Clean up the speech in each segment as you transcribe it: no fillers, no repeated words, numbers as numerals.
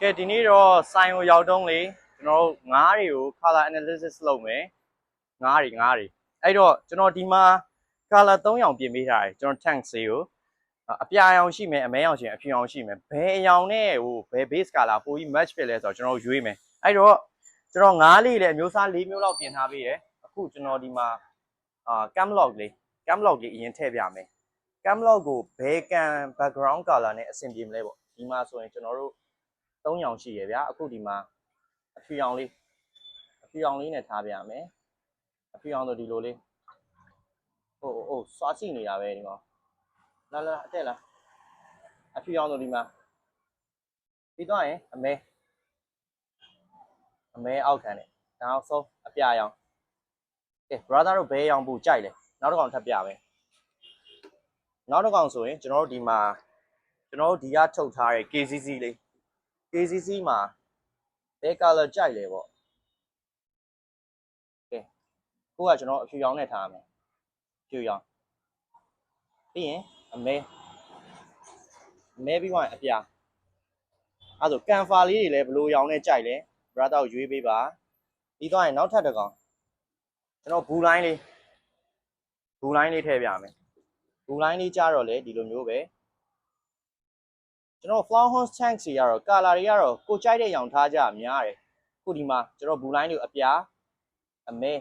ကဲဒီနေ့တော့ဆိုင်ကိုရောက်တုံးလေကျွန်တော်တို့ငါးတွေကို color analysis လုပ်မယ်ငါးတွေအဲ့တော့ကျွန်တော်ဒီမှာ color 3ရောင်ပြင်ပေးထားတယ်ကျွန်တော် tank စီကိုအပြာရောင်ရှိမယ်အမဲရောင်ရှိမယ်အဖြူရောင်ရှိမယ်ဘယ်အရောင်နဲ့ဟိုဘယ် base color ပိုပြီး match ဖြစ်လဲဆိုတော့ကျွန်တော်ရွေးမယ်အဲ့တော့ကျွန်တော်ငါးလေးလည်းအမျိုးအစား၄မျိုးလောက်ပြင်ထားပေးတယ်အခုကျွန်တော်ဒီမှာcamlog လေးအရင်ထည့်ပြမယ် camlog ကိုဘယ်ကန် background color နဲ့အဆင်ပြေမလဲပေါ့ဒီမှာဆိုရင်ကျွန်တော်တို့3ရောင်ရှိရဗျာအခုဒီမှာအဖြူရောင်လေးနဲ့ထားပြရမယ်အဖြူရောင်ဆိုဒီလိုလေးအိုးစွာစီနေတာပဲဒီမှာလာအတက်လာအဖြူရောင်ဆိုဒီမှာပြီးတော့ရင်အမဲအောက်ခံတယ်နောက်ဆုံးအပြာရောင်ကဲ brother တို့ဘယ်ရောင်ပူကြိုက်လဲနောက်တစ်ကောင်ထပ်ပြမယ်နောက်တစ်ကောင်ဆိုရင်ကျွန်တော်တို့ဒီမှာကျွန်တော်တို့ဒီကထုတ်ထားတဲ့ KCC လေး KCC မှာဘယ် color ကြိုက်လဲပေါ့ကဲကိုကကျွန်တော်အဖြူရောင်နဲ့ထားမယ်အဖြူရောင်ပြီးရင်အမဲပြီးသွားရင်အပြာအဲ့ဆိုကန်ဖာလေးတွေလည်းဘလိုရောင်နဲ့ကြိုက်လဲ brother ကိုရွေးပေးပါပြီးသွားရင်နောက်ထပ်တစ်ကောင်ကျွန်တော်ဘူလိုင်းလေးထည့်ပြမယ်ဘူလိုင်းလေးကြတော့လေဒီလိုမျိုးပဲကျွန်တော် flower horse tank စီကတော့ color တွေကတော့ကိုကြိုက်တဲ့ရောင်ထားကြများတယ်ခုဒီမှာကျွန်တော်ဘူလိုင်းလေးကိုအပြာအမဲ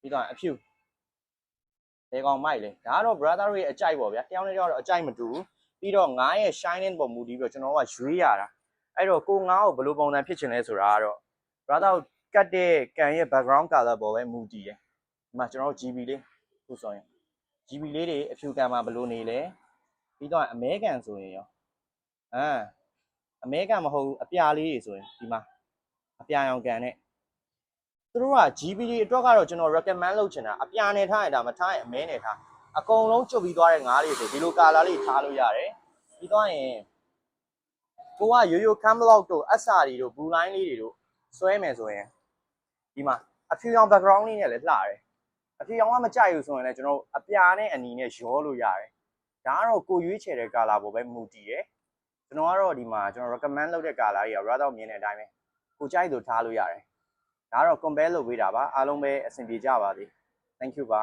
ပြီးတော့အဖြူဘယ်ကောင်မိုက်လဲဒါကတော့ brother တို့ရဲ့အကြိုက်ပေါ့ဗျာတယောက်နဲ့တယောက်တော့အကြိုက်မတူဘူးပြီးတော့ငါးရဲ့ shining ပုံမူတည်ပြီးတော့ကျွန်တော်ကရွေးရတာအဲ့တော့ကိုငါးကိုဘယ်လိုပုံစံဖြစ်ချင်လဲဆိုတာကတော့ brother ကိုကတ်တဲ့ကန်ရဲ့ background color ပေါ်ပဲမူတည်တယ်ဒီမှာကျွန်တော်တို့ GB လေးခုဆိုရင် GB လေးတွေအဖြူကန်မှာဘယ်လိုနေလဲပြီးတော့အမဲကန်ဆိုရင်ရောအမဲကန်မဟုတ်ဘူးအပြာလေးတွေဆိုရင်ဒီမှာအပြာရောင်ကန်နဲ့သူတို့က GBD အတွက်ကတော့ကျွန်တော် recommend လုပ်ချင်တာအပြာနဲ့ထားရင်ဒါမထားရင်အမဲနဲ့ထားအကုန်လုံးကျုပ်ပြီးသွားတဲ့ငါးလေးဆိုဒီလို color လေးထားလို့ရတယ်ပြီးတော့ရင်ကိုကရိုးရိုး camlog တို့ SRD တို့ blue line လေးတွေတို့ဆွဲမယ်ဆိုရင်ဒီမှာအဖြူရောင် background လေးနဲ့လည်းလှတယ်အဖြူရောင်ကမကြိုက်ဘူးဆိုရင်လည်းကျွန်တော်အပြာနဲ့အနီနဲ့ရောလို့ရတယ်ဒါကတော့ကိုရွေးချယ်တဲ့ color ပေါ်ပဲမူတည်တယ်ကျွန်တော်ကတော့ဒီမှာကျွန်တော် recommend လုပ်တဲ့ color တွေက brother မြင်တဲ့အတိုင်းပဲကိုကြိုက်လို့ထားလို့ရတယ်ဒါကတော့ compare လုပ်ပေးတာပါအားလုံးပဲအဆင်ပြေကြပါစေ thank you ပါ